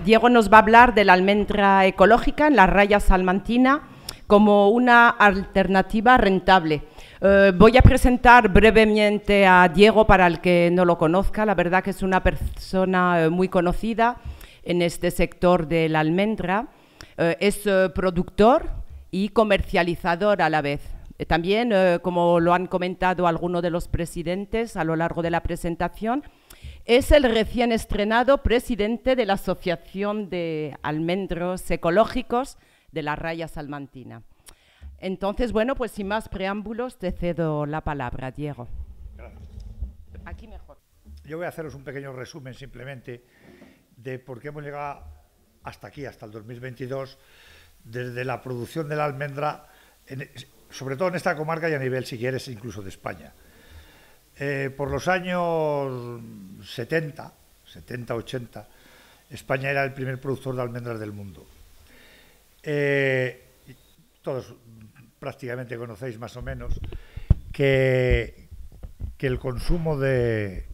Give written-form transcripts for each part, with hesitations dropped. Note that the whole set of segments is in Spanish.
Diego nos va a hablar de la almendra ecológica en la raya salmantina como una alternativa rentable. Voy a presentar brevemente a Diego para el que no lo conozca. La verdad que es una persona muy conocida en este sector de la almendra. Es productor y comercializador a la vez. También, como lo han comentado algunos de los presidentes a lo largo de la presentación, es el recién estrenado presidente de la Asociación de Almendros Ecológicos de la Raya Salmantina. Entonces, bueno, pues sin más preámbulos, te cedo la palabra, Diego. Gracias. Aquí mejor. Yo voy a haceros un pequeño resumen simplemente de por qué hemos llegado hasta aquí, hasta el 2022, desde la producción de la almendra, sobre todo en esta comarca y a nivel, si quieres, incluso de España. Por los años 70, 80, España era el primer productor de almendras del mundo. Todos prácticamente conocéis más o menos que el consumo de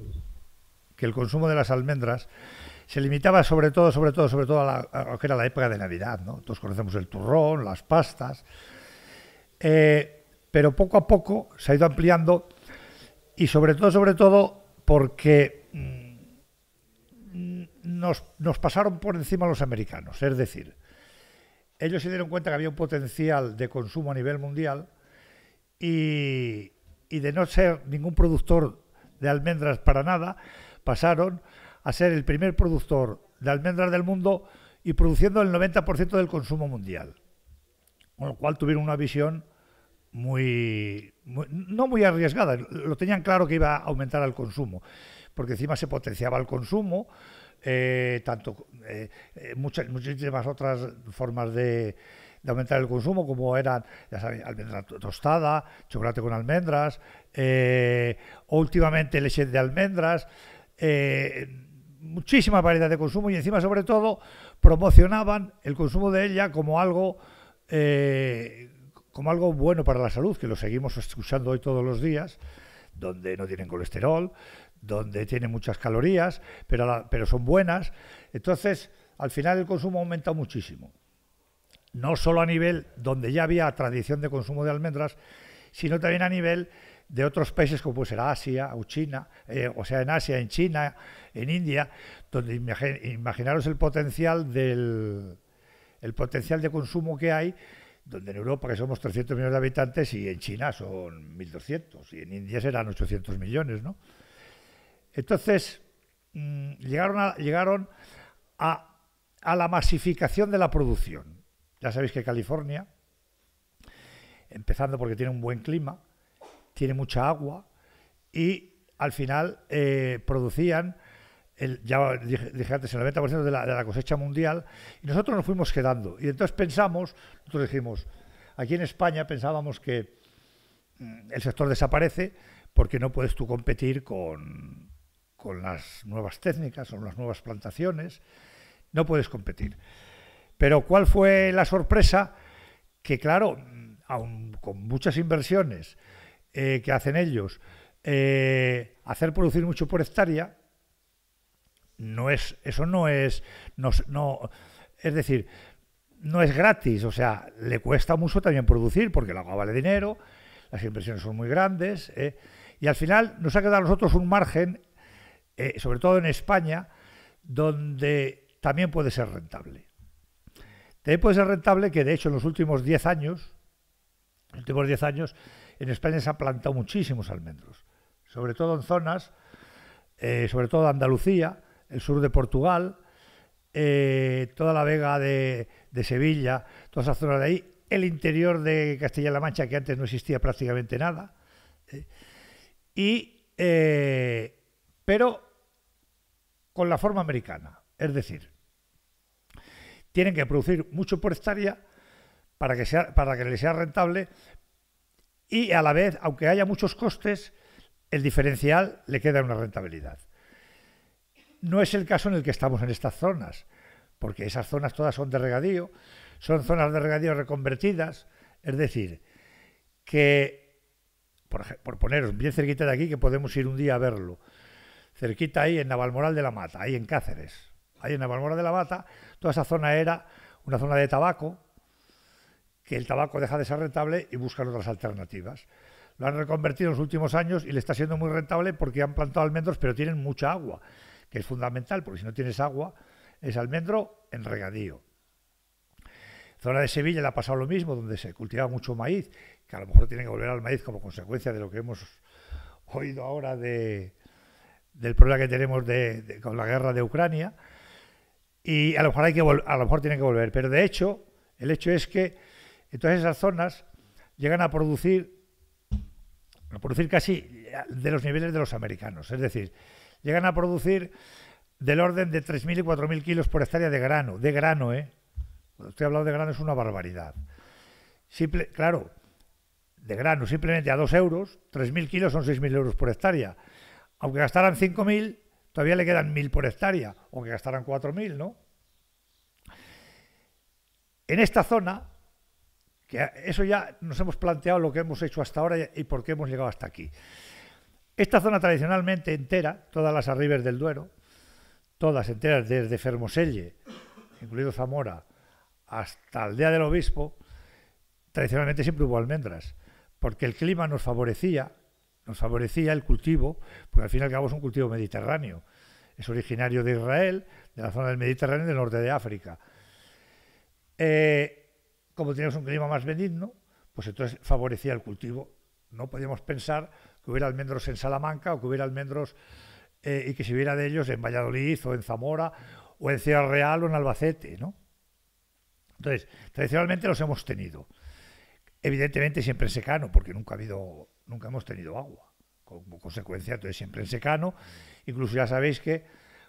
las almendras se limitaba sobre todo a lo que era la época de Navidad, ¿no? Todos conocemos el turrón, las pastas, pero poco a poco se ha ido ampliando. Y sobre todo porque nos pasaron por encima los americanos. Es decir, ellos se dieron cuenta que había un potencial de consumo a nivel mundial y de no ser ningún productor de almendras para nada, pasaron a ser el primer productor de almendras del mundo y produciendo el 90% del consumo mundial. Con lo cual tuvieron una visión no muy arriesgada, lo tenían claro que iba a aumentar el consumo, porque encima se potenciaba el consumo, muchísimas otras formas de aumentar el consumo, como eran, ya sabéis, almendra tostada, chocolate con almendras, o últimamente leche de almendras, muchísima variedad de consumo, y encima, sobre todo, promocionaban el consumo de ella como algo bueno para la salud, que lo seguimos escuchando hoy todos los días, donde no tienen colesterol, donde tienen muchas calorías, pero son buenas. Entonces, al final el consumo aumenta muchísimo. No solo a nivel donde ya había tradición de consumo de almendras, sino también a nivel de otros países como puede ser Asia o China, en Asia, en China, en India, donde imaginaros el potencial de consumo que hay, donde en Europa, que somos 300 millones de habitantes, y en China son 1.200, y en India serán 800 millones, ¿no? Entonces, llegaron a la masificación de la producción. Ya sabéis que California, empezando porque tiene un buen clima, tiene mucha agua, y al final producían, ya dije antes, el 90% de la cosecha mundial, y nosotros nos fuimos quedando. Y entonces nosotros dijimos, aquí en España pensábamos que el sector desaparece porque no puedes tú competir con las nuevas técnicas o las nuevas plantaciones, no puedes competir. Pero ¿cuál fue la sorpresa? Que claro, aun con muchas inversiones que hacen ellos, hacer producir mucho por hectárea, es decir, no es gratis, o sea, le cuesta mucho también producir, porque el agua vale dinero, las inversiones son muy grandes, y al final nos ha quedado a nosotros un margen, sobre todo en España, donde también puede ser rentable. También puede ser rentable que, de hecho, en los últimos 10 años, en España se han plantado muchísimos almendros, sobre todo en zonas, sobre todo Andalucía, el sur de Portugal, toda la vega de Sevilla, toda esa zona de ahí, el interior de Castilla-La Mancha, que antes no existía prácticamente nada, pero con la forma americana, es decir, tienen que producir mucho por hectárea para que les sea rentable, y a la vez, aunque haya muchos costes, el diferencial le queda una rentabilidad. No es el caso en el que estamos en estas zonas, porque esas zonas todas son de regadío, son zonas de regadío reconvertidas, es decir, que, por poneros bien cerquita de aquí, que podemos ir un día a verlo, cerquita ahí en Navalmoral de la Mata, ahí en Cáceres, ahí en Navalmoral de la Mata, toda esa zona era una zona de tabaco, que el tabaco deja de ser rentable y buscan otras alternativas. Lo han reconvertido en los últimos años y le está siendo muy rentable porque han plantado almendros, pero tienen mucha agua, que es fundamental, porque si no tienes agua, es almendro en regadío. Zona de Sevilla le ha pasado lo mismo, donde se cultiva mucho maíz, que a lo mejor tienen que volver al maíz como consecuencia de lo que hemos oído ahora del problema que tenemos con la guerra de Ucrania, y a lo mejor tienen que volver, pero de hecho, el hecho es que en todas esas zonas llegan a producir casi de los niveles de los americanos, es decir, llegan a producir del orden de 3.000 y 4.000 kilos por hectárea de grano, Cuando estoy hablando de grano es una barbaridad. Claro, de grano simplemente a 2 euros, 3.000 kilos son 6.000 euros por hectárea. Aunque gastaran 5.000, todavía le quedan 1.000 por hectárea, o que gastaran 4.000, ¿no? En esta zona, que eso ya nos hemos planteado lo que hemos hecho hasta ahora y por qué hemos llegado hasta aquí. Esta zona tradicionalmente entera, todas las arribes del Duero, todas enteras desde Fermoselle, incluido Zamora, hasta Aldea del Obispo, tradicionalmente siempre hubo almendras, porque el clima nos favorecía el cultivo, porque al fin y al cabo es un cultivo mediterráneo. Es originario de Israel, de la zona del Mediterráneo y del norte de África. Como teníamos un clima más benigno, pues entonces favorecía el cultivo. No podíamos pensar que hubiera almendros en Salamanca o que hubiera almendros y que se hubiera de ellos en Valladolid o en Zamora o en Ciudad Real o en Albacete, ¿no? Entonces, tradicionalmente los hemos tenido. Evidentemente siempre en secano, porque nunca hemos tenido agua. Como consecuencia, entonces siempre en secano. Incluso ya sabéis que,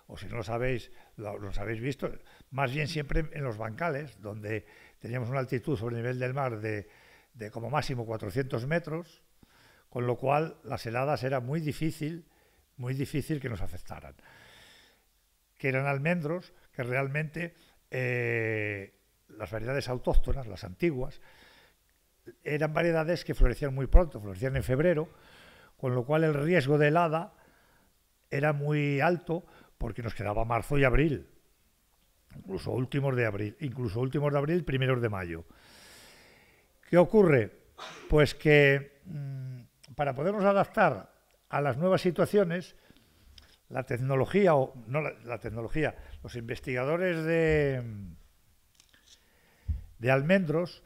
o si no lo sabéis, los habéis visto, más bien siempre en los bancales, donde teníamos una altitud sobre el nivel del mar de como máximo 400 metros, con lo cual las heladas era muy difícil que nos afectaran. Que eran almendros que realmente las variedades autóctonas, las antiguas, eran variedades que florecían muy pronto, florecían en febrero, con lo cual el riesgo de helada era muy alto porque nos quedaba marzo y abril, incluso últimos de abril, primeros de mayo. ¿Qué ocurre? Pues que para podernos adaptar a las nuevas situaciones, los investigadores de almendros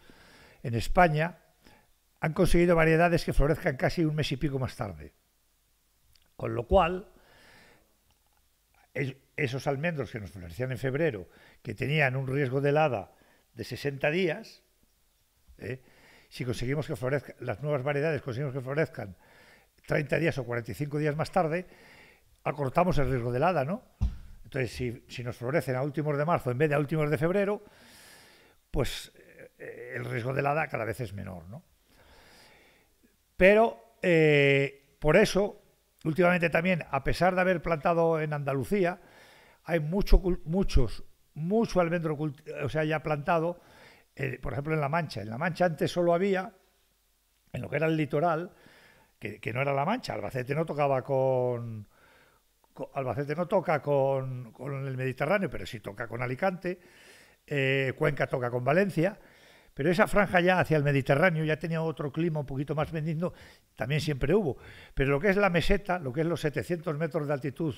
en España han conseguido variedades que florezcan casi un mes y pico más tarde. Con lo cual, esos almendros que nos florecían en febrero, que tenían un riesgo de helada de 60 días, si conseguimos que florezcan, las nuevas variedades conseguimos que florezcan 30 días o 45 días más tarde, acortamos el riesgo de helada, ¿no? Entonces, si nos florecen a últimos de marzo en vez de a últimos de febrero, pues el riesgo de helada cada vez es menor, ¿no? Pero por eso, últimamente también, a pesar de haber plantado en Andalucía, hay mucho almendro, ya plantado, por ejemplo, en La Mancha. En La Mancha antes solo había, en lo que era el litoral, que no era La Mancha, Albacete no toca con el Mediterráneo, pero sí toca con Alicante, Cuenca toca con Valencia, pero esa franja ya hacia el Mediterráneo ya tenía otro clima un poquito más benigno, también siempre hubo. Pero lo que es la meseta, lo que es los 700 metros de altitud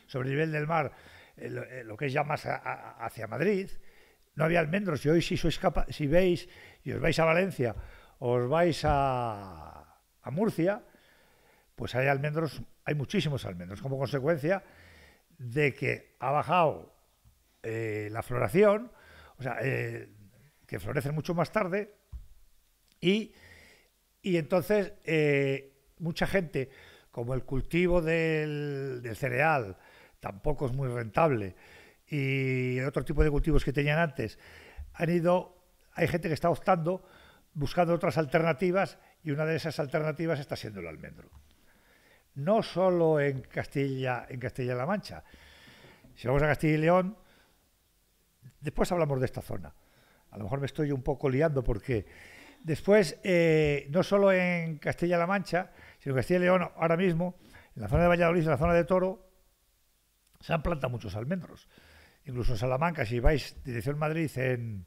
sobre el nivel del mar, lo que es ya más hacia Madrid, no había almendros, y hoy si veis y os vais a Valencia o os vais a Murcia, pues hay almendros, hay muchísimos almendros, como consecuencia de que ha bajado la floración, o sea, que florecen mucho más tarde, y entonces mucha gente, como el cultivo del cereal tampoco es muy rentable, y otro tipo de cultivos que tenían antes, hay gente que está optando, buscando otras alternativas, y una de esas alternativas está siendo el almendro. No solo en Castilla-La Mancha. Si vamos a Castilla y León, después hablamos de esta zona. A lo mejor me estoy un poco liando porque después, no solo en Castilla-La Mancha, sino en Castilla y León, ahora mismo, en la zona de Valladolid, en la zona de Toro, se han plantado muchos almendros. Incluso en Salamanca, si vais dirección Madrid, en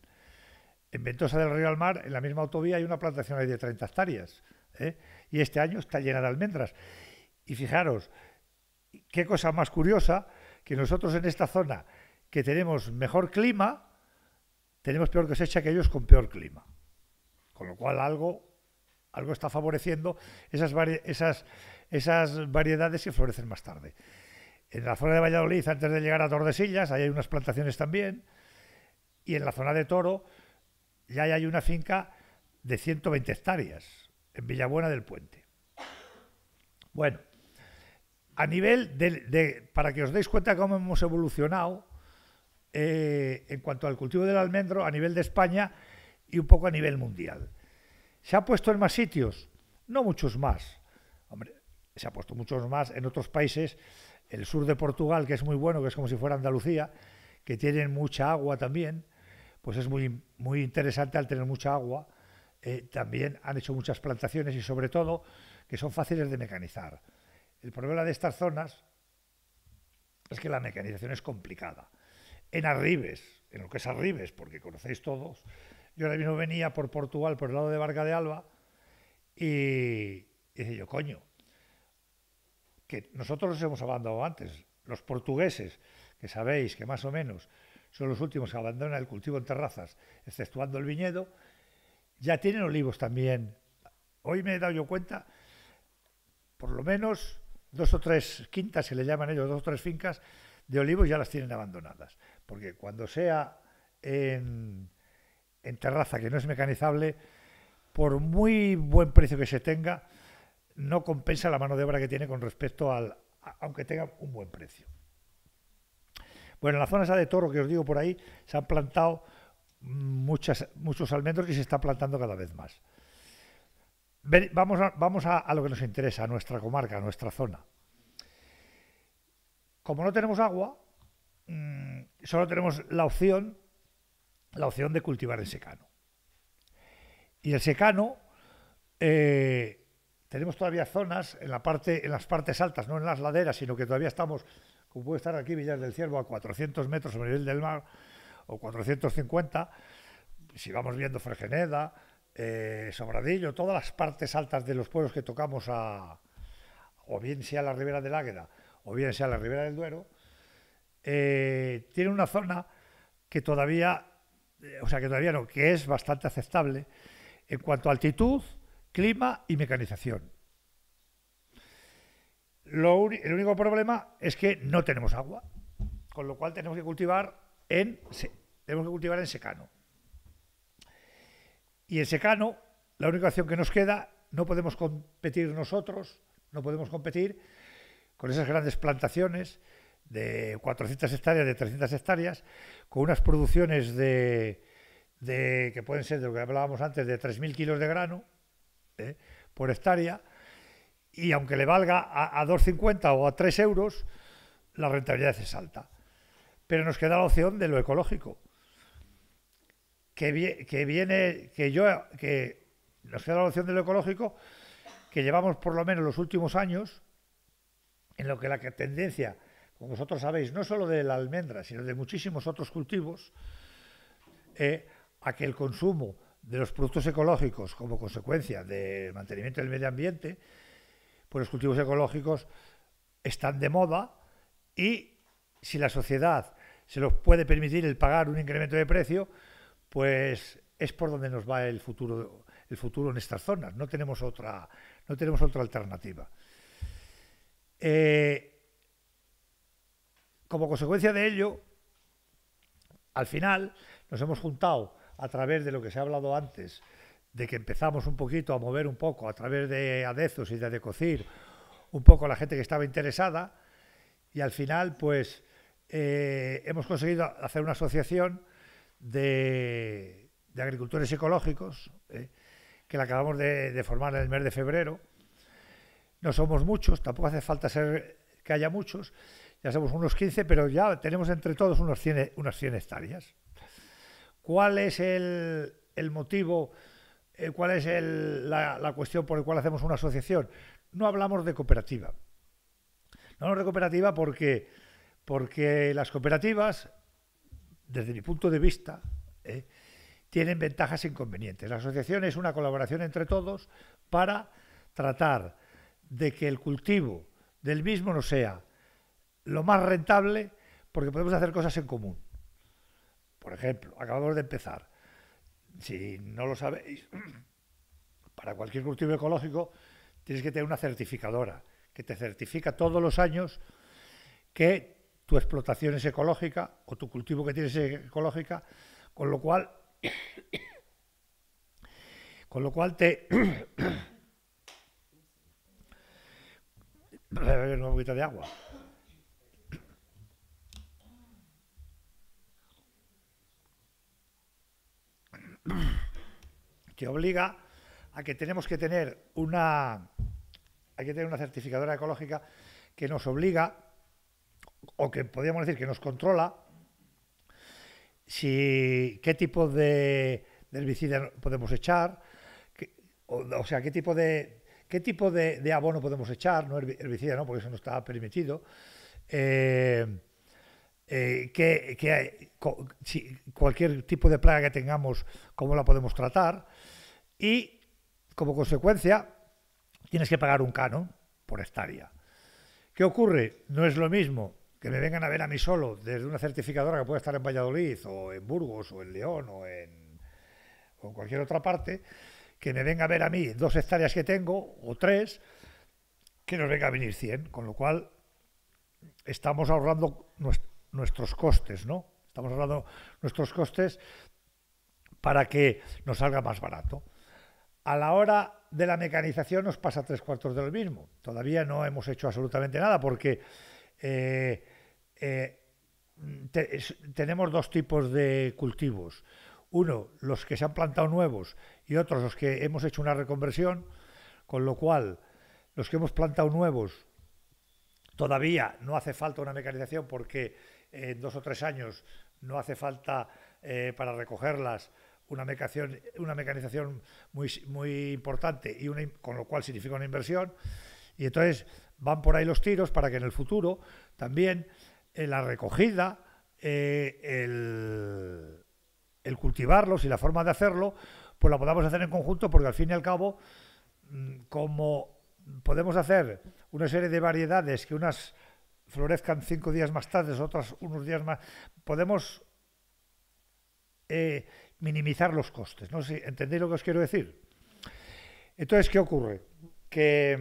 Ventosa del Río al Mar, en la misma autovía hay una plantación ahí de 30 hectáreas. Y este año está llena de almendras. Y fijaros, qué cosa más curiosa, que nosotros en esta zona, que tenemos mejor clima, tenemos peor cosecha que ellos con peor clima. Con lo cual algo está favoreciendo esas variedades que florecen más tarde. En la zona de Valladolid, antes de llegar a Tordesillas, ahí hay unas plantaciones también, y en la zona de Toro ya hay una finca de 120 hectáreas, en Villabuena del Puente. Bueno, a nivel para que os deis cuenta cómo hemos evolucionado en cuanto al cultivo del almendro a nivel de España y un poco a nivel mundial. ¿Se ha puesto en más sitios? No muchos más. Hombre, se ha puesto muchos más en otros países. El sur de Portugal, que es muy bueno, que es como si fuera Andalucía, que tienen mucha agua también, pues es muy, muy interesante al tener mucha agua. También han hecho muchas plantaciones y sobre todo que son fáciles de mecanizar. El problema de estas zonas es que la mecanización es complicada. En Arribes, en lo que es Arribes, porque conocéis todos, yo ahora mismo venía por Portugal, por el lado de Barca de Alba, y dije yo, coño, que nosotros los hemos abandonado antes. Los portugueses, que sabéis que más o menos son los últimos que abandonan el cultivo en terrazas, exceptuando el viñedo, ya tienen olivos también. Hoy me he dado yo cuenta, por lo menos 2 o 3 quintas, que le llaman ellos, 2 o 3 fincas de olivos ya las tienen abandonadas. Porque cuando sea en terraza, que no es mecanizable, por muy buen precio que se tenga, no compensa la mano de obra que tiene con respecto aunque tenga un buen precio. Bueno, en la zona esa de Toro que os digo por ahí, se han plantado muchos almendros y se está plantando cada vez más. Vamos a lo que nos interesa, a nuestra comarca, a nuestra zona. Como no tenemos agua, solo tenemos la opción de cultivar en secano. Y el secano, tenemos todavía zonas en las partes altas, no en las laderas, sino que todavía estamos, como puede estar aquí Villar del Ciervo, a 400 metros sobre el nivel del mar, o 450, si vamos viendo Fregeneda, Sobradillo, todas las partes altas de los pueblos que tocamos, o bien sea la Ribera del Águeda, o bien sea la Ribera del Duero, tiene una zona que todavía no, que es bastante aceptable en cuanto a altitud, clima y mecanización. El único problema es que no tenemos agua, con lo cual tenemos que cultivar en secano. Y en secano, la única opción que nos queda, no podemos competir con esas grandes plantaciones de 400 hectáreas, de 300 hectáreas, con unas producciones que pueden ser, de lo que hablábamos antes, de 3.000 kilos de grano por hectárea, y aunque le valga a 2,50 o a 3 euros, la rentabilidad es alta. Pero nos queda la opción de lo ecológico, que nos queda la opción de lo ecológico, que llevamos por lo menos los últimos años, en lo que la tendencia, como vosotros sabéis, no solo de la almendra, sino de muchísimos otros cultivos, a que el consumo de los productos ecológicos como consecuencia del mantenimiento del medio ambiente, pues los cultivos ecológicos están de moda, y si la sociedad se los puede permitir el pagar un incremento de precio, pues es por donde nos va el futuro en estas zonas. No tenemos otra alternativa. Como consecuencia de ello, al final nos hemos juntado a través de lo que se ha hablado antes, de que empezamos un poquito a mover un poco a través de Adezos y de Adecocir un poco a la gente que estaba interesada, y al final pues hemos conseguido hacer una asociación de agricultores ecológicos, que la acabamos de formar en el mes de febrero. No somos muchos, tampoco hace falta ser que haya muchos, ya somos unos 15, pero ya tenemos entre todos unas 100 hectáreas. ¿Cuál es el motivo, cuál es la cuestión por la cual hacemos una asociación? No hablamos de cooperativa. No hablamos de cooperativa porque las cooperativas, desde mi punto de vista, tienen ventajas e inconvenientes. La asociación es una colaboración entre todos para tratar de que el cultivo del mismo no sea lo más rentable, porque podemos hacer cosas en común. Por ejemplo, acabamos de empezar. Si no lo sabéis, para cualquier cultivo ecológico tienes que tener una certificadora que te certifica todos los años que tu explotación es ecológica o tu cultivo que tienes es ecológica, con lo cual te... Voy a beber un poquito de agua. Que obliga a que tenemos que tener una certificadora ecológica que nos obliga, o que podríamos decir que nos controla, qué tipo de herbicida podemos echar, o sea, qué tipo de abono podemos echar, no herbicida, no, porque eso no está permitido. Cualquier tipo de plaga que tengamos, cómo la podemos tratar, y como consecuencia tienes que pagar un canon por hectárea. ¿Qué ocurre? No es lo mismo que me vengan a ver a mí solo desde una certificadora que puede estar en Valladolid o en Burgos o en León o en cualquier otra parte, que me venga a ver a mí 2 hectáreas que tengo o 3, que nos venga a venir 100, con lo cual estamos ahorrando nuestros costes, ¿no? Estamos ahorrando nuestros costes para que nos salga más barato. A la hora de la mecanización nos pasa 3/4 de lo mismo. Todavía no hemos hecho absolutamente nada porque tenemos 2 tipos de cultivos. Uno, los que se han plantado nuevos, y otros, los que hemos hecho una reconversión, con lo cual los que hemos plantado nuevos todavía no hace falta una mecanización porque en 2 o 3 años no hace falta para recogerlas una mecanización muy importante, con lo cual significa una inversión, y entonces van por ahí los tiros para que en el futuro también la recogida, el cultivarlos y la forma de hacerlo, pues la podamos hacer en conjunto, porque al fin y al cabo, como podemos hacer una serie de variedades que unas florezcan 5 días más tarde, otras unos días más, podemos minimizar los costes, ¿no? ¿Entendéis lo que os quiero decir? Entonces, ¿qué ocurre? Que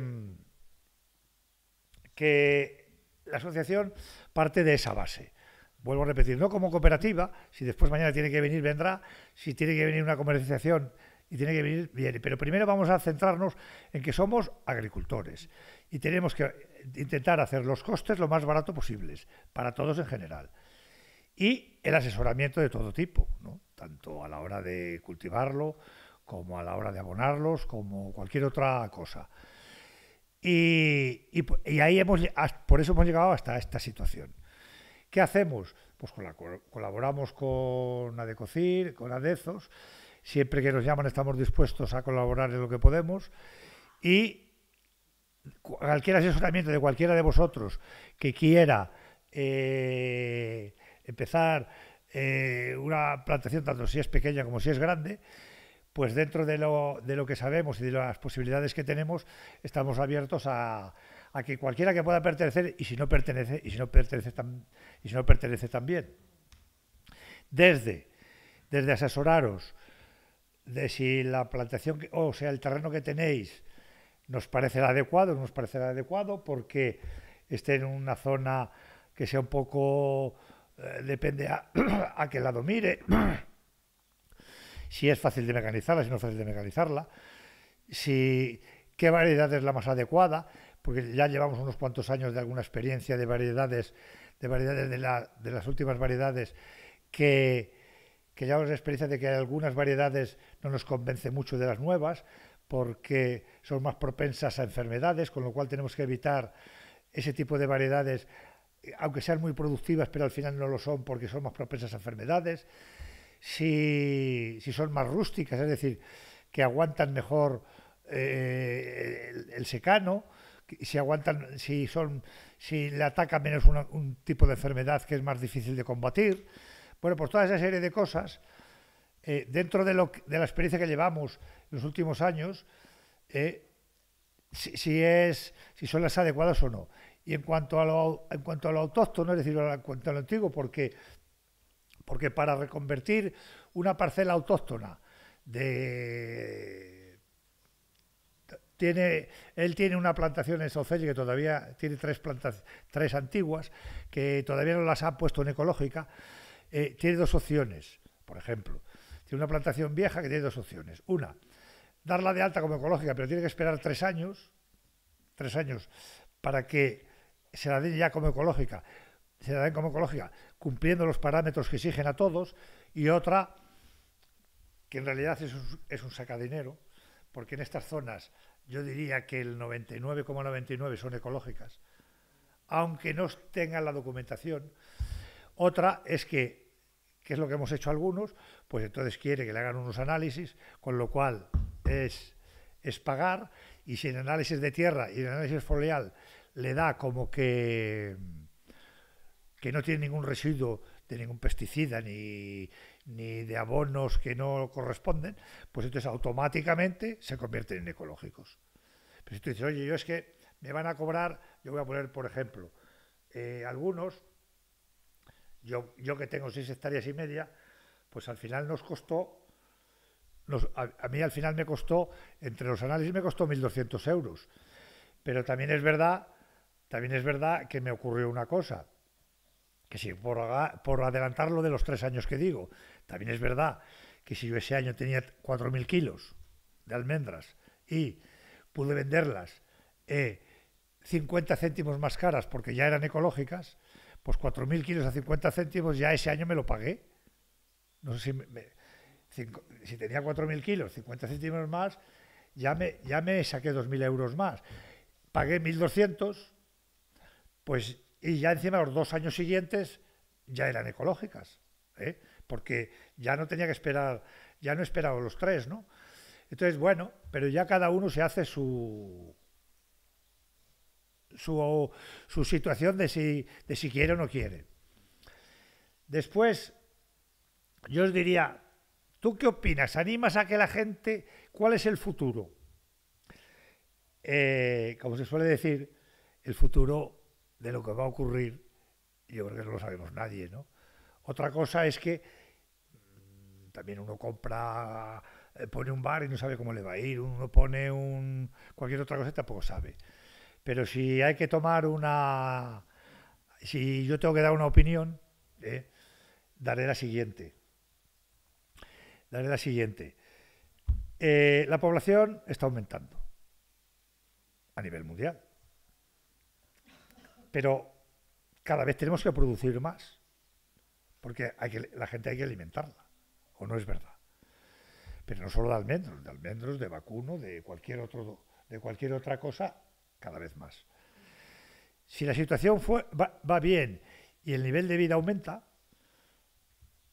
la asociación parte de esa base. Vuelvo a repetir, no como cooperativa, si después mañana tiene que venir, vendrá, si tiene que venir una comercialización y tiene que venir, viene. Pero primero vamos a centrarnos en que somos agricultores y tenemos que intentar hacer los costes lo más barato posibles para todos en general. Y el asesoramiento de todo tipo, ¿no? Tanto a la hora de cultivarlo, como a la hora de abonarlos, como cualquier otra cosa. Y ahí por eso hemos llegado hasta esta situación. ¿Qué hacemos? Pues colaboramos con Adecocir, con Adezos. Siempre que nos llaman estamos dispuestos a colaborar en lo que podemos. Y cualquier asesoramiento de cualquiera de vosotros que quiera empezar una plantación, tanto si es pequeña como si es grande, pues dentro de lo que sabemos y de las posibilidades que tenemos, estamos abiertos a que cualquiera que pueda pertenecer, y si no pertenece también. desde asesoraros de si la plantación, o sea, el terreno que tenéis nos parece el adecuado, no nos parece el adecuado, porque esté en una zona que sea un poco, depende a qué lado mire, si es fácil de mecanizarla, si no es fácil de mecanizarla, si qué variedad es la más adecuada, porque ya llevamos unos cuantos años de alguna experiencia de variedades de las últimas variedades que llevamos la experiencia de que algunas variedades no nos convence mucho de las nuevas porque son más propensas a enfermedades, con lo cual tenemos que evitar ese tipo de variedades, aunque sean muy productivas, pero al final no lo son porque son más propensas a enfermedades. Si son más rústicas, es decir, que aguantan mejor el secano, si le ataca menos un tipo de enfermedad que es más difícil de combatir. Bueno, pues toda esa serie de cosas, dentro de la experiencia que llevamos en los últimos años, si son las adecuadas o no. Y en cuanto a lo autóctono, es decir, en cuanto a lo antiguo, porque para reconvertir una parcela autóctona él tiene una plantación en Saucelle que todavía tiene tres antiguas, que todavía no las ha puesto en ecológica. Tiene dos opciones, por ejemplo. Tiene una plantación vieja que tiene dos opciones. Una, darla de alta como ecológica, pero tiene que esperar 3 años para que se la den ya como ecológica. Se la den como ecológica, cumpliendo los parámetros que exigen a todos. Y otra, que en realidad es un sacadinero, porque en estas zonas yo diría que el 99,99 son ecológicas, aunque no tengan la documentación. Otra es que es lo que hemos hecho algunos, pues entonces quiere que le hagan unos análisis, con lo cual es pagar, y si en análisis de tierra y en análisis foliar le da como que no tiene ningún residuo de ningún pesticida ni de abonos que no corresponden, pues entonces automáticamente se convierten en ecológicos. Pero si tú dices, oye, yo es que me van a cobrar, yo voy a poner, por ejemplo, algunos, yo que tengo 6,5 hectáreas, pues al final nos costó, a mí al final me costó, entre los análisis me costó 1.200 euros. Pero también es verdad que me ocurrió una cosa, que si por adelantarlo de los 3 años que digo, también es verdad que si yo ese año tenía 4.000 kilos de almendras y pude venderlas 50 céntimos más caras porque ya eran ecológicas, pues 4.000 kilos a 50 céntimos ya ese año me lo pagué. No sé si tenía 4.000 kilos, 50 céntimos más, ya me saqué 2.000 euros más. Pagué 1.200, pues, y ya encima los 2 años siguientes ya eran ecológicas, porque ya no tenía que esperar, ya no he esperado los 3, ¿no? Entonces, bueno, pero ya cada uno se hace su situación de si quiere o no quiere. Después, yo os diría, ¿tú qué opinas? ¿Animas a que la gente, cuál es el futuro? Como se suele decir, el futuro de lo que va a ocurrir, yo creo que no lo sabemos nadie, ¿no? Otra cosa es que también uno pone un bar y no sabe cómo le va a ir, uno pone cualquier otra cosa y tampoco sabe. Pero si hay que tomar si yo tengo que dar una opinión, daré la siguiente. La población está aumentando a nivel mundial. Pero cada vez tenemos que producir más, porque la gente hay que alimentarla, ¿o no es verdad? Pero no solo de almendros, de vacuno, de cualquier otra cosa, cada vez más. Si la situación va bien y el nivel de vida aumenta,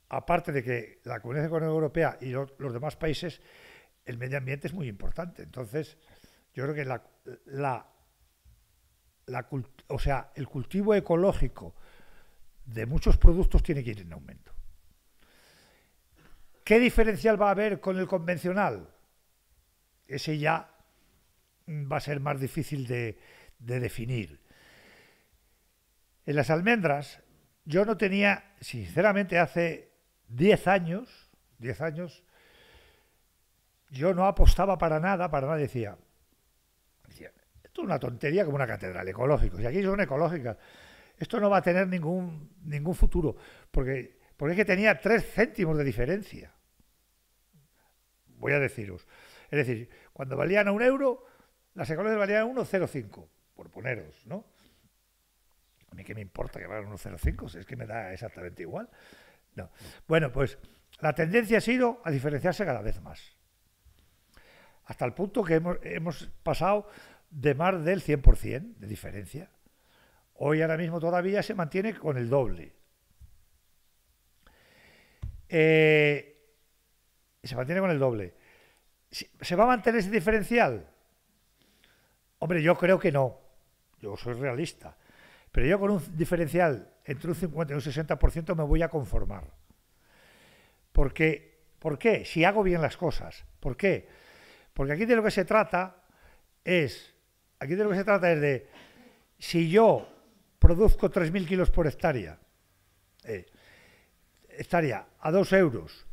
aparte de que la Comunidad Económica Europea y los demás países, el medio ambiente es muy importante. Entonces, yo creo que el cultivo ecológico de muchos productos tiene que ir en aumento. ¿Qué diferencial va a haber con el convencional? Ese ya va a ser más difícil de definir. En las almendras, yo no tenía, sinceramente, hace 10 años, yo no apostaba para nada, decía, esto es una tontería como una catedral, ecológicos, y aquí son ecológicas, esto no va a tener ningún futuro, porque es que tenía 3 céntimos de diferencia. Voy a deciros. Es decir, cuando valían a 1 euro, las ecológicas valían a 1,05, por poneros, ¿no? A mí qué me importa que valgan 1,05, si es que me da exactamente igual. No. Bueno, pues la tendencia ha sido a diferenciarse cada vez más. Hasta el punto que hemos pasado de más del 100% de diferencia. Hoy ahora mismo todavía se mantiene con el doble. Se mantiene con el doble. ¿Se va a mantener ese diferencial? Hombre, yo creo que no. Yo soy realista. Pero yo con un diferencial entre un 50 y un 60% me voy a conformar. ¿Por qué? Si hago bien las cosas. ¿Por qué? Porque aquí de lo que se trata es de, si yo produzco 3.000 kilos por hectárea a 2 euros,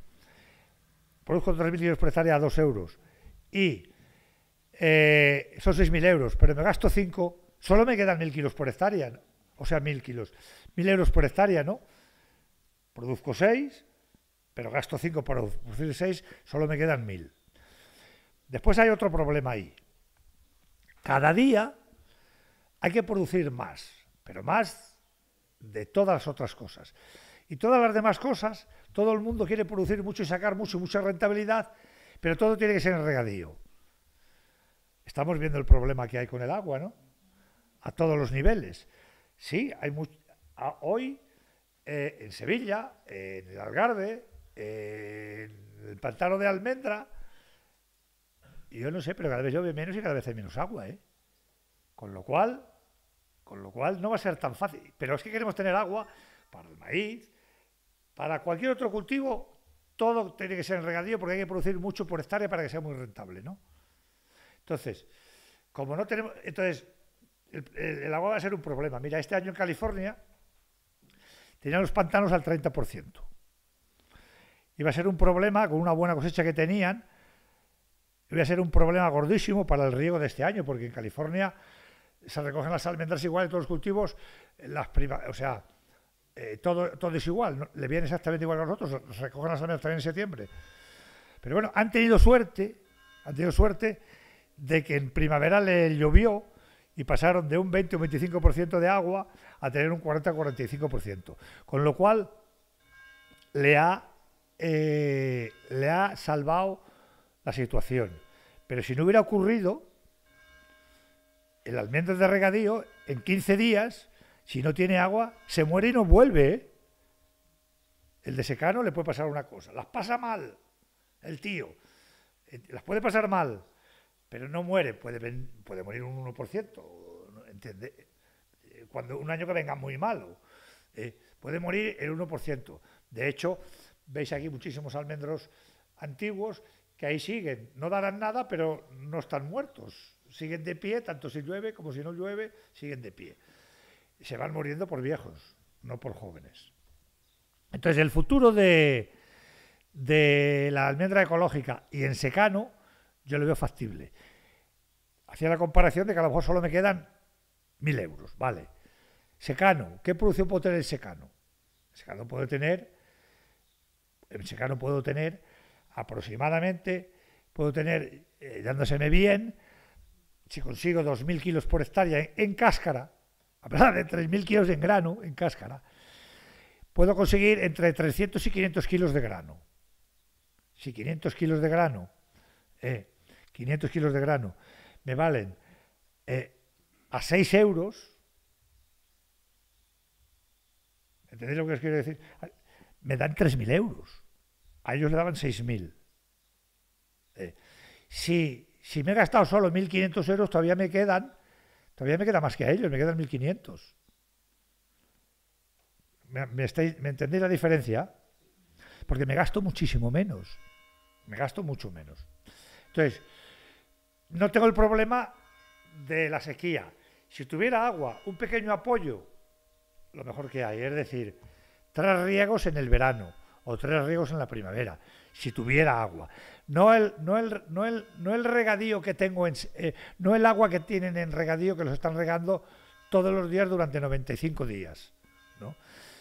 produzco 3.000 kilos por hectárea a 2 euros y son 6.000 euros, pero me gasto 5, solo me quedan 1.000 kilos por hectárea, ¿no? O sea, 1.000 kilos, 1.000 euros por hectárea, ¿no? Produzco 6, pero gasto 5 por producir 6, solo me quedan 1.000. Después hay otro problema ahí. Cada día hay que producir más, pero más de todas las otras cosas. Y todas las demás cosas, todo el mundo quiere producir mucho y sacar mucha rentabilidad, pero todo tiene que ser en regadío. Estamos viendo el problema que hay con el agua, ¿no? A todos los niveles. Sí, hay hoy en Sevilla, en el Algarve, en el pantano de Almendra, yo no sé, pero cada vez llueve menos y cada vez hay menos agua, ¿eh? Con lo cual no va a ser tan fácil. Pero es que queremos tener agua para el maíz, para cualquier otro cultivo, todo tiene que ser en regadío porque hay que producir mucho por hectárea para que sea muy rentable, ¿no? Entonces, como no tenemos... Entonces, el agua va a ser un problema. Mira, este año en California tenían los pantanos al 30%. Iba a ser un problema con una buena cosecha que tenían. Iba a ser un problema gordísimo para el riego de este año, porque en California se recogen las almendras igual de todos los cultivos, todo es igual, ¿no? Le viene exactamente igual a nosotros, se recogen las almendras también en septiembre. Pero bueno, han tenido suerte de que en primavera le llovió y pasaron de un 20 o 25% de agua a tener un 40 o 45%. Con lo cual le ha salvado la situación. Pero si no hubiera ocurrido, el almendro de regadío, en 15 días, si no tiene agua, se muere y no vuelve, ¿eh? El de secano le puede pasar una cosa. Las pasa mal el tío. Las puede pasar mal, pero no muere. Puede morir un 1%. ¿Entiendes? Cuando un año que venga muy malo. Puede morir el 1%. De hecho, veis aquí muchísimos almendros antiguos que ahí siguen. No darán nada, pero no están muertos. Siguen de pie, tanto si llueve como si no llueve, siguen de pie. Se van muriendo por viejos, no por jóvenes. Entonces, el futuro de la almendra ecológica y en secano, yo lo veo factible. Hacía la comparación de que a lo mejor solo me quedan 1.000 euros, ¿vale? Secano, ¿qué producción puedo tener en secano? En secano puedo tener aproximadamente, dándoseme bien, si consigo 2.000 kilos por hectárea en cáscara, a pesar de 3.000 kilos en grano, en cáscara, puedo conseguir entre 300 y 500 kilos de grano. Si 500 kilos de grano, 500 kilos de grano me valen a 6 euros, ¿entendéis lo que os quiero decir? Me dan 3.000 euros. A ellos le daban 6.000. Si me he gastado solo 1.500 euros, todavía me queda más que a ellos, me quedan 1.500. ¿Me entendéis la diferencia? Porque me gasto muchísimo menos. Me gasto mucho menos. Entonces, no tengo el problema de la sequía. Si tuviera agua, un pequeño apoyo, lo mejor que hay, es decir, 3 riegos en el verano o 3 riegos en la primavera, si tuviera agua. No el regadío que tengo, no el agua que tienen en regadío, que los están regando todos los días durante 95 días, ¿no?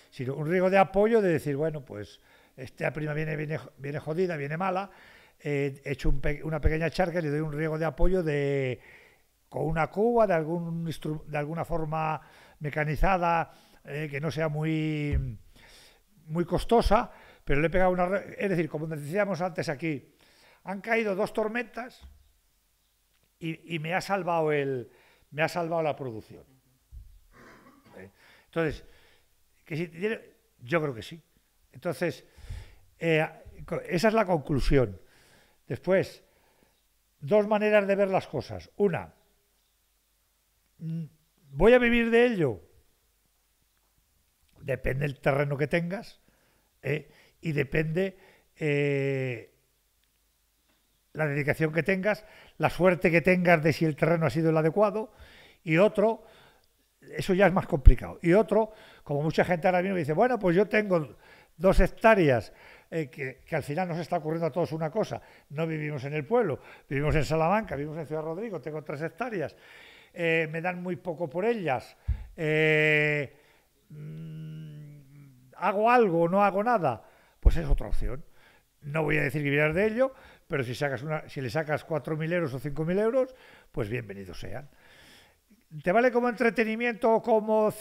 Sino un riego de apoyo, de decir, bueno, pues esta prima viene jodida, viene mala, he hecho una pequeña charca y le doy un riego de apoyo con una cuba de alguna forma mecanizada, que no sea muy costosa, pero le he pegado es decir, como decíamos antes aquí, han caído 2 tormentas y me ha salvado la producción. Entonces, yo creo que sí. Entonces, esa es la conclusión. Después, 2 maneras de ver las cosas. Una, ¿voy a vivir de ello? Depende del terreno que tengas, y depende la dedicación que tengas, la suerte que tengas de si el terreno ha sido el adecuado. Y otro, eso ya es más complicado. Y otro, como mucha gente ahora mismo dice, bueno, pues yo tengo 2 hectáreas, que al final nos está ocurriendo a todos una cosa, no vivimos en el pueblo, vivimos en Salamanca, vivimos en Ciudad Rodrigo, tengo 3 hectáreas, me dan muy poco por ellas, ¿hago algo o no hago nada? Pues es otra opción. No voy a decir que vivas de ello, pero si le sacas 4.000 euros o 5.000 euros, pues bienvenidos sean. ¿Te vale como entretenimiento o como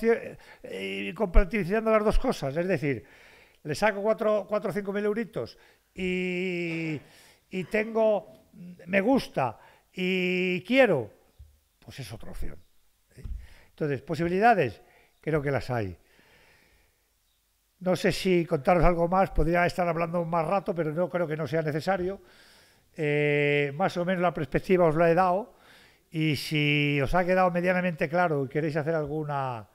compatibilizando las 2 cosas? Es decir, le saco 4 o 5.000 euritos y me gusta y quiero, pues es otra opción. Entonces, posibilidades, creo que las hay. No sé si contaros algo más, podría estar hablando más rato, pero no creo que no sea necesario. Más o menos la perspectiva os la he dado, y si os ha quedado medianamente claro y queréis hacer alguna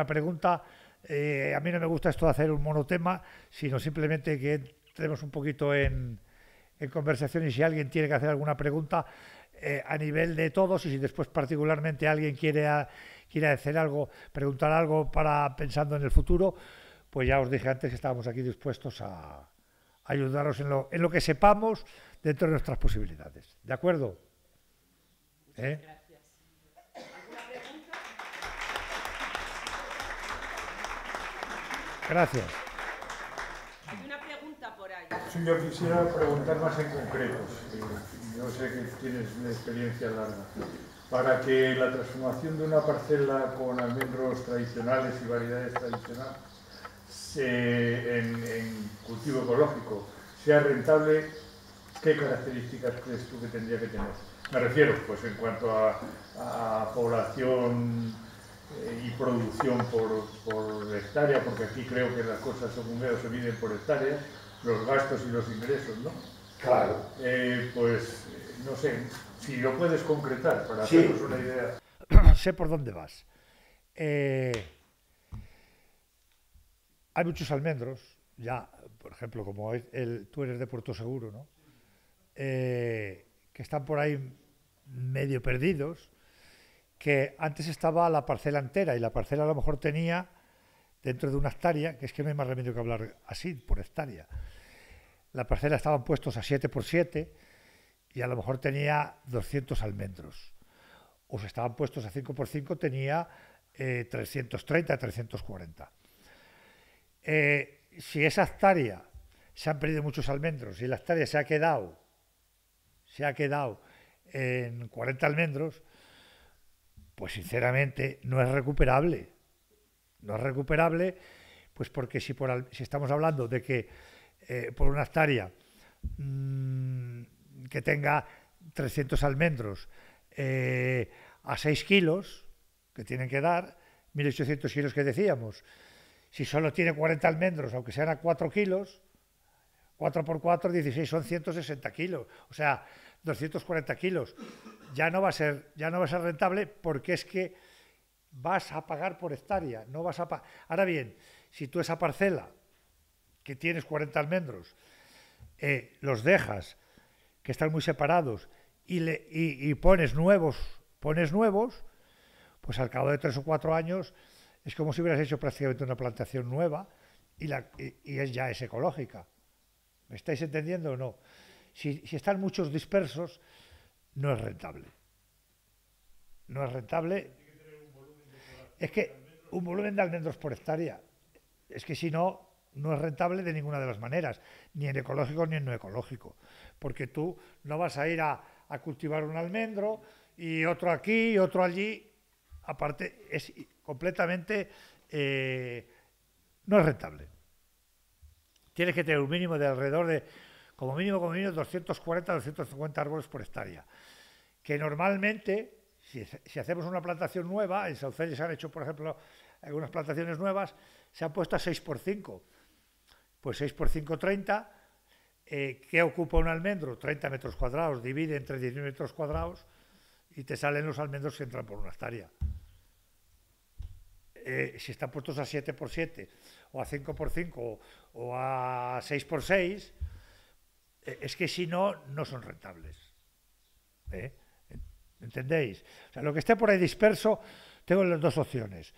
pregunta, a mí no me gusta esto de hacer un monotema, sino simplemente que entremos un poquito en conversación, y si alguien tiene que hacer alguna pregunta a nivel de todos, y si después particularmente alguien quiere hacer algo, preguntar algo pensando en el futuro, pues ya os dije antes que estábamos aquí dispuestos a ayudaros en lo que sepamos dentro de nuestras posibilidades. ¿De acuerdo? Gracias. ¿Alguna pregunta? Gracias. Hay una pregunta por ahí. Sí, yo quisiera preguntar más en concreto. Yo sé que tienes una experiencia larga. Para que la transformación de una parcela con almendros tradicionales y variedades tradicionales en cultivo ecológico sea rentable, ¿qué características crees tú que tendría que tener? Me refiero, pues, en cuanto a población y producción por hectárea, porque aquí creo que las cosas se miden por hectárea, los gastos y los ingresos, ¿no? Claro. Pues, no sé, si lo puedes concretar para hacernos una idea. Sé por dónde vas. Hay muchos almendros, ya, por ejemplo, como tú eres de Puerto Seguro, ¿no? Que están por ahí medio perdidos, que antes estaba la parcela entera, y la parcela a lo mejor tenía, dentro de una hectárea, que es que no hay más remedio que hablar así, por hectárea, la parcela estaban puestos a 7x7 y a lo mejor tenía 200 almendros, o si estaban puestos a 5x5 tenía 330, 340. Si esa hectárea se han perdido muchos almendros y la hectárea se ha quedado en 40 almendros, pues sinceramente no es recuperable. No es recuperable, pues porque si estamos hablando de que por una hectárea que tenga 300 almendros a 6 kilos, que tienen que dar 1.800 kilos que decíamos, si solo tiene 40 almendros, aunque sean a 4 kilos, 4 por 4, 16, son 160 kilos. O sea, 240 kilos. Ya no va a ser rentable, porque es que vas a pagar por hectárea. No vas a Ahora bien, si tú esa parcela, que tienes 40 almendros, los dejas, que están muy separados, y pones nuevos, pues al cabo de 3 o 4 años es como si hubieras hecho prácticamente una plantación nueva, ya es ecológica. ¿Me estáis entendiendo o no? Si están muchos dispersos, no es rentable. No es rentable. Es que un volumen de almendros por hectárea. Es que si no, no es rentable de ninguna de las maneras, ni en ecológico ni en no ecológico. Porque tú no vas a ir a cultivar un almendro y otro aquí y otro allí. Aparte, es completamente... no es rentable. Tienes que tener un mínimo de alrededor de, como mínimo, 240, 250 árboles por hectárea. Que normalmente, si hacemos una plantación nueva, en Saucelle se han hecho, por ejemplo, algunas plantaciones nuevas, se han puesto a 6x5. Pues 6x5, 30. ¿Qué ocupa un almendro? 30 metros cuadrados, divide entre 10.000 metros cuadrados y te salen los almendros que entran por una hectárea. Si están puestos a 7x7 o a 5x5 o a 6x6, es que si no, no son rentables. ¿Entendéis? O sea, lo que esté por ahí disperso, tengo las dos opciones.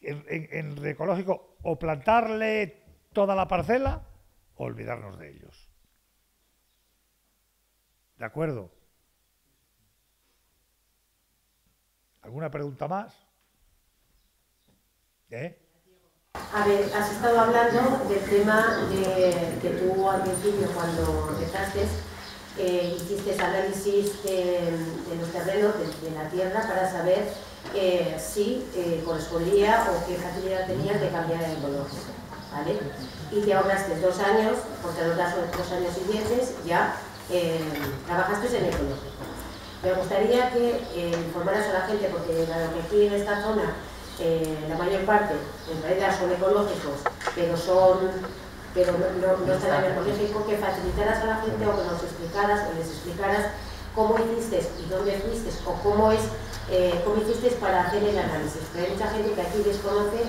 En ecológico, o plantarle toda la parcela o olvidarnos de ellos. ¿De acuerdo? ¿Alguna pregunta más? A ver, has estado hablando del tema de que tú al principio, cuando empezaste, hiciste análisis de los terrenos, de la tierra, para saber si correspondía o qué facilidad tenías de cambiar el ecológico, ¿vale? Y te ahorraste 2 años, porque a los 2 años siguientes ya trabajaste en ecológico. Me gustaría que informaras a la gente, porque lo que aquí en esta zona, la mayor parte, en realidad son ecológicos, pero no están en ecológico, que facilitaras a la gente o que nos explicaras o les explicaras cómo hiciste y dónde fuiste o cómo hiciste para hacer el análisis. Porque hay mucha gente que aquí desconoce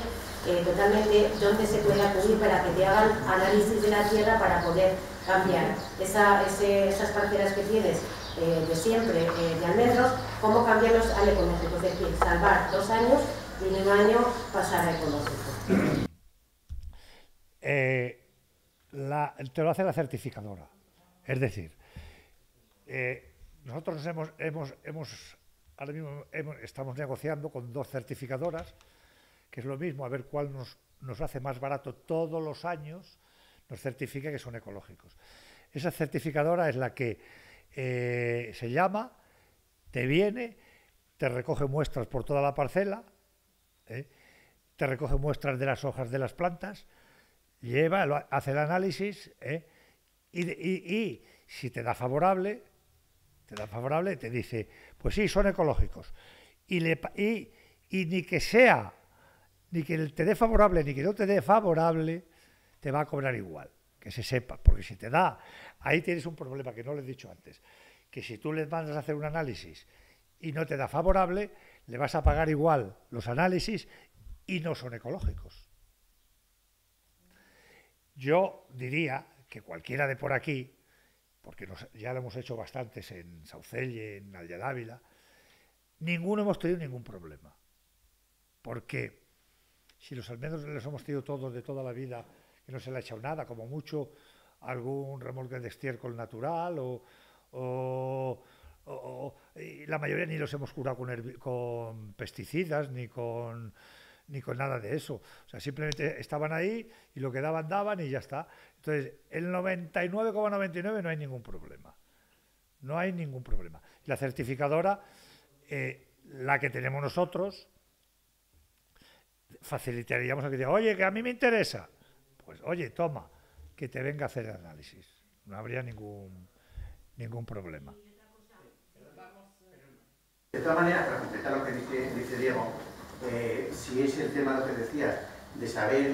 totalmente dónde se puede acudir para que te hagan análisis de la tierra para poder cambiar esas parcelas que tienes de siempre de almendros, cómo cambiarlos al ecológico, es decir, salvar 2 años y en 1 año pasar a ecológico. Te lo hace la certificadora. Es decir, nosotros ahora mismo estamos negociando con 2 certificadoras, que es lo mismo, a ver cuál nos hace más barato todos los años, nos certifica que son ecológicos. Esa certificadora es la que se llama, te viene, te recoge muestras por toda la parcela, te recoge muestras de las hojas de las plantas, hace el análisis y si te da favorable, te dice, pues sí, son ecológicos. Y ni que te dé favorable, ni que no te dé favorable, te va a cobrar igual, que se sepa, porque si te da, ahí tienes un problema que no le he dicho antes, que si tú le mandas a hacer un análisis y no te da favorable, le vas a pagar igual los análisis y no son ecológicos. Yo diría que cualquiera de por aquí, porque ya lo hemos hecho bastantes en Saucelle, en Alde d'Ávila, ninguno hemos tenido ningún problema. Porque si los almendros los hemos tenido todos de toda la vida, que no se le ha echado nada, como mucho algún remolque de estiércol natural y la mayoría ni los hemos curado con pesticidas ni con nada de eso. O sea, simplemente estaban ahí y lo que daban y ya está. Entonces, el 99,99 no hay ningún problema. No hay ningún problema. La certificadora, la que tenemos nosotros, facilitaríamos a que diga, oye, que a mí me interesa. Pues, oye, toma, que te venga a hacer el análisis. No habría ningún problema. De todas maneras, para completar lo que dice Diego, si es el tema lo que decías, de saber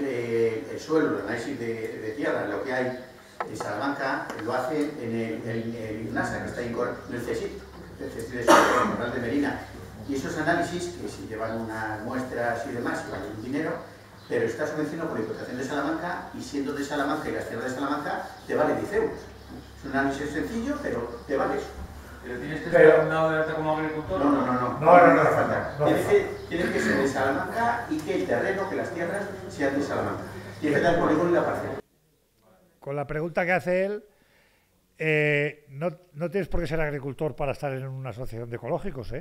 el suelo, el análisis de tierra, lo que hay en Salamanca, lo hace en el INASA, que está en el CSIC, el CSIC de Corral de Merina. Y esos análisis, que si llevan unas muestras y demás, valen un dinero, pero está subvencionado por la Diputación de Salamanca y siendo de Salamanca y la tierra de Salamanca, te vale 10 euros. Es un análisis sencillo, pero te vale eso. ¿Pero tienes que estar dado de alta como agricultor? No hace falta. tiene que ser de Salamanca y que el terreno, que las tierras sean de Salamanca. Tiene que dar el polígono y la parcela. Con la pregunta que hace él, no tienes por qué ser agricultor para estar en una asociación de ecológicos,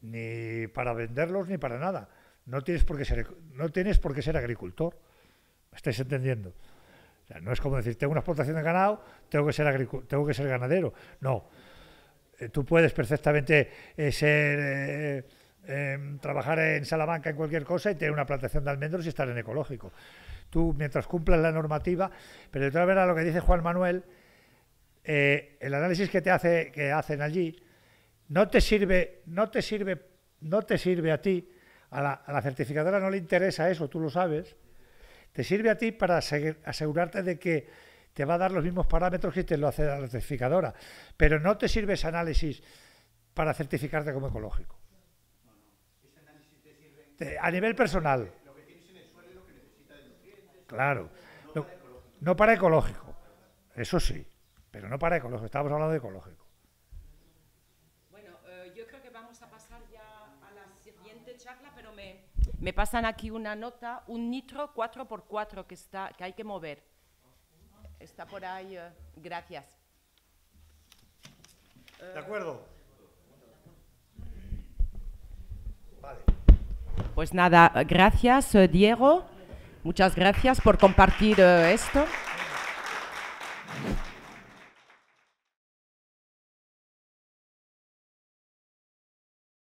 ni para venderlos ni para nada. No tienes por qué ser agricultor. ¿Me estáis entendiendo? O sea, no es como decir, tengo una explotación de ganado, tengo que ser ganadero. No. Tú puedes perfectamente trabajar en Salamanca en cualquier cosa y tener una plantación de almendros y estar en ecológico. Tú, mientras cumplas la normativa, pero de todas maneras lo que dice Juan Manuel, el análisis que hacen allí no te sirve a ti, a la certificadora no le interesa eso, tú lo sabes, te sirve a ti para asegurarte de que te va a dar los mismos parámetros que te lo hace la certificadora, pero no te sirve ese análisis para certificarte como ecológico. A nivel personal. Lo que tienes en el suelo es lo que necesita de nutrientes. Claro. No para ecológico. Eso sí, pero no para ecológico. Estábamos hablando de ecológico. Bueno, yo creo que vamos a pasar ya a la siguiente charla, pero me pasan aquí una nota, un nitro 4x4 que hay que mover. Está por ahí. Gracias. ¿De acuerdo? Vale. Pues nada, gracias Diego, muchas gracias por compartir esto.